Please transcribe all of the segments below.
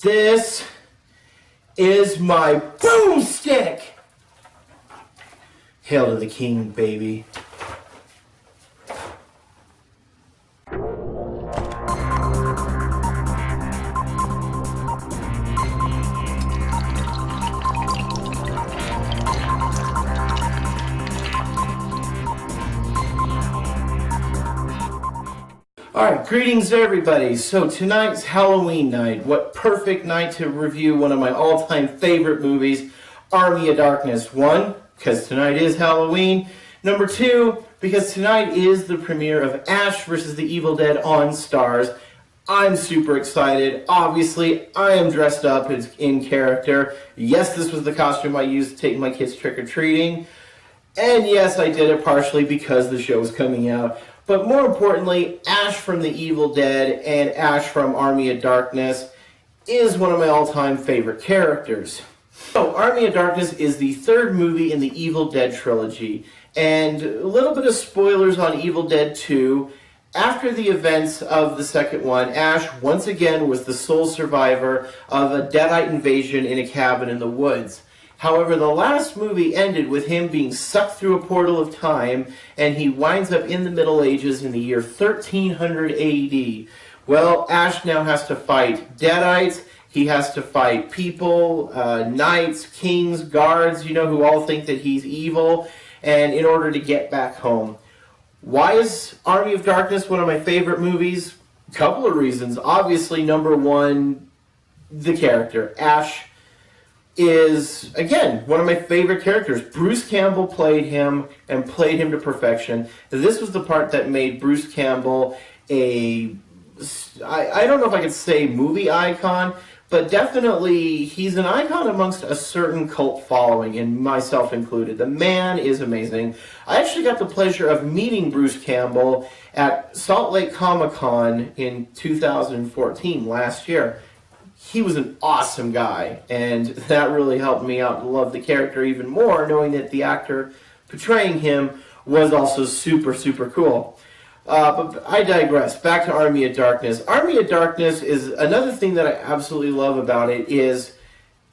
This is my boomstick! Hail to the king, baby. Alright, greetings everybody. So tonight's Halloween night. What perfect night to review one of my all-time favorite movies, Army of Darkness. One, because tonight is Halloween. Number two, because tonight is the premiere of Ash vs. the Evil Dead on Starz. I'm super excited. Obviously, I am dressed up in character. Yes, this was the costume I used to take my kids trick-or-treating. And yes, I did it partially because the show is coming out. But more importantly, Ash from The Evil Dead and Ash from Army of Darkness is one of my all-time favorite characters. So, Army of Darkness is the third movie in the Evil Dead trilogy. And a little bit of spoilers on Evil Dead 2. After the events of the second one, Ash once again was the sole survivor of a Deadite invasion in a cabin in the woods. However, the last movie ended with him being sucked through a portal of time, and he winds up in the Middle Ages in the year 1300 AD. Well, Ash now has to fight Deadites, he has to fight people, knights, kings, guards, who all think that he's evil, and in order to get back home. Why is Army of Darkness one of my favorite movies? A couple of reasons. Obviously, number one, the character. Ash is, again, one of my favorite characters. Bruce Campbell played him, and played him to perfection. This was the part that made Bruce Campbell I don't know if I could say movie icon, but definitely he's an icon amongst a certain cult following, and myself included. The man is amazing. I actually got the pleasure of meeting Bruce Campbell at Salt Lake Comic-Con in 2014, last year. He was an awesome guy, and that really helped me out to love the character even more, knowing that the actor portraying him was also super, super cool. But I digress. Back to Army of Darkness. Army of Darkness is another thing that I absolutely love about it is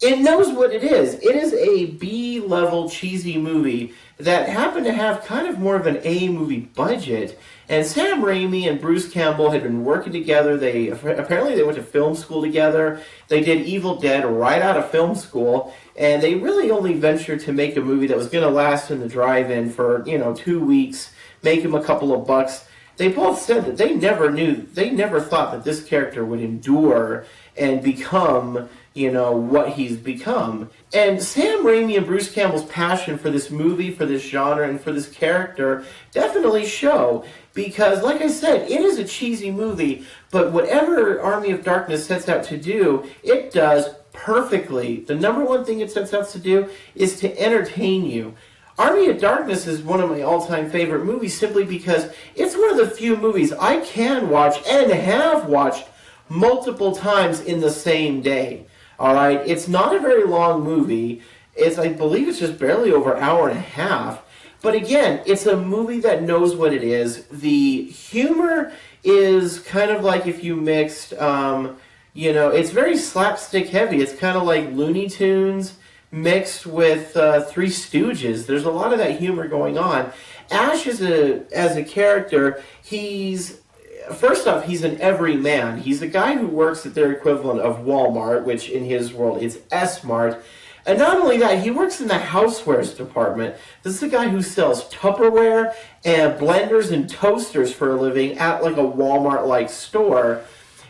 it knows what it is. It is a B-level cheesy movie that happened to have kind of more of an A-movie budget. And Sam Raimi and Bruce Campbell had been working together. Apparently they went to film school together. They did Evil Dead right out of film school. And they really only ventured to make a movie that was going to last in the drive-in for, 2 weeks, make him a couple of bucks. They both said that they never thought that this character would endure and become, what he's become. And Sam Raimi and Bruce Campbell's passion for this movie, for this genre, and for this character definitely show. Because, like I said, it is a cheesy movie, but whatever Army of Darkness sets out to do, it does perfectly. The number one thing it sets out to do is to entertain you. Army of Darkness is one of my all-time favorite movies simply because it's one of the few movies I can watch and have watched multiple times in the same day. Alright, it's not a very long movie. I believe it's just barely over an hour and a half. But again, it's a movie that knows what it is. The humor is kind of like if you mixed, it's very slapstick heavy. It's kind of like Looney Tunes mixed with Three Stooges. There's a lot of that humor going on. Ash as a character, first off, he's an everyman. He's a guy who works at their equivalent of Walmart, which in his world is S-Mart. And not only that, he works in the housewares department. This is a guy who sells Tupperware and blenders and toasters for a living at like a Walmart-like store.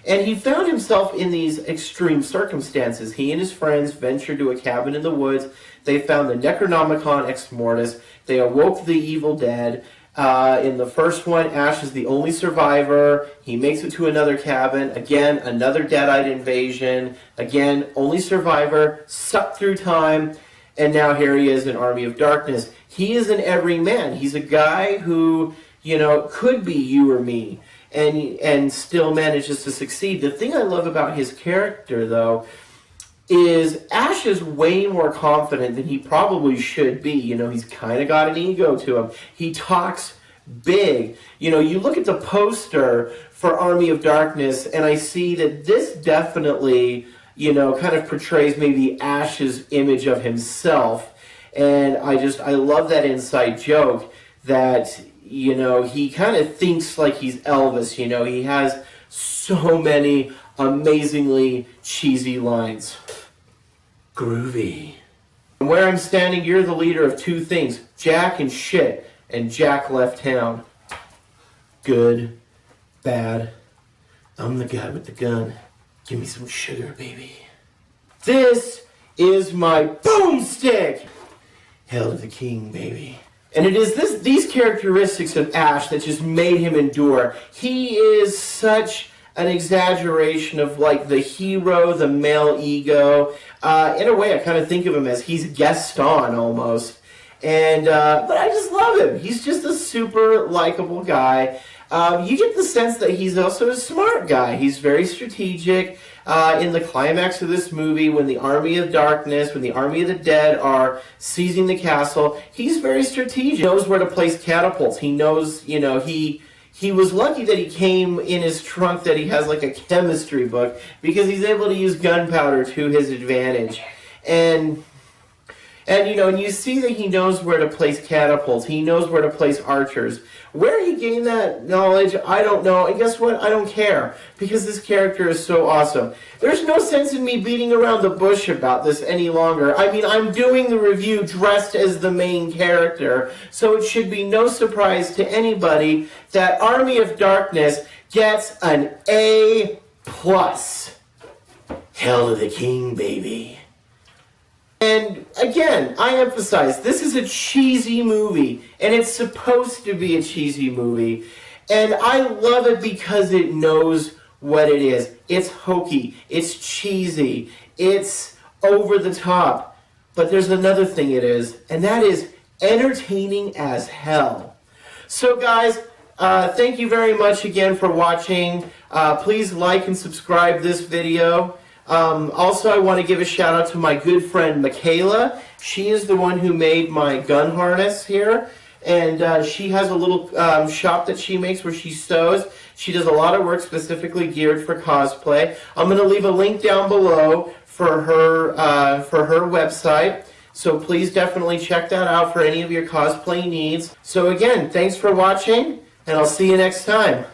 And he found himself in these extreme circumstances. He and his friends ventured to a cabin in the woods. They found the Necronomicon Ex Mortis. They awoke the Evil Dead. In the first one, Ash is the only survivor. He makes it to another cabin. Again, another Deadite invasion. Again, only survivor, sucked through time. And now here he is in Army of Darkness. He is an everyman. He's a guy who, could be you or me. And still manages to succeed. The thing I love about his character, though, is Ash is way more confident than he probably should be. He's kind of got an ego to him. He talks big. You look at the poster for Army of Darkness, and I see that this definitely kind of portrays maybe Ash's image of himself. And I love that inside joke that, he kind of thinks like he's Elvis. He has so many amazingly cheesy lines. Groovy. And where I'm standing, you're the leader of two things, Jack and shit. And Jack left town. Good, bad, I'm the guy with the gun. Give me some sugar, baby. This is my boomstick! Hail to the king, baby. And it is these characteristics of Ash that just made him endure. He is such an exaggeration of like the hero, the male ego. In a way, I kind of think of him as he's Gaston almost. And but I just love him. He's just a super likable guy. You get the sense that he's also a smart guy. He's very strategic. In the climax of this movie, when the Army of Darkness, when the Army of the Dead are seizing the castle, he's very strategic. He knows where to place catapults. He knows, he was lucky that he came in his trunk that he has like a chemistry book because he's able to use gunpowder to his advantage. And you see that he knows where to place catapults. He knows where to place archers. Where he gained that knowledge, I don't know. And guess what? I don't care. Because this character is so awesome. There's no sense in me beating around the bush about this any longer. I mean, I'm doing the review dressed as the main character. So it should be no surprise to anybody that Army of Darkness gets an A+. Hail to the king, baby. And again, I emphasize, this is a cheesy movie, and it's supposed to be a cheesy movie. And I love it because it knows what it is. It's hokey, it's cheesy, it's over the top. But there's another thing it is, and that is entertaining as hell. So guys, thank you very much again for watching. Please like and subscribe this video. Also, I want to give a shout out to my good friend Mikayla. She is the one who made my gun harness here. And she has a little shop that she makes where she sews. She does a lot of work specifically geared for cosplay. I'm going to leave a link down below for her website. So please definitely check that out for any of your cosplay needs. So again, thanks for watching, and I'll see you next time.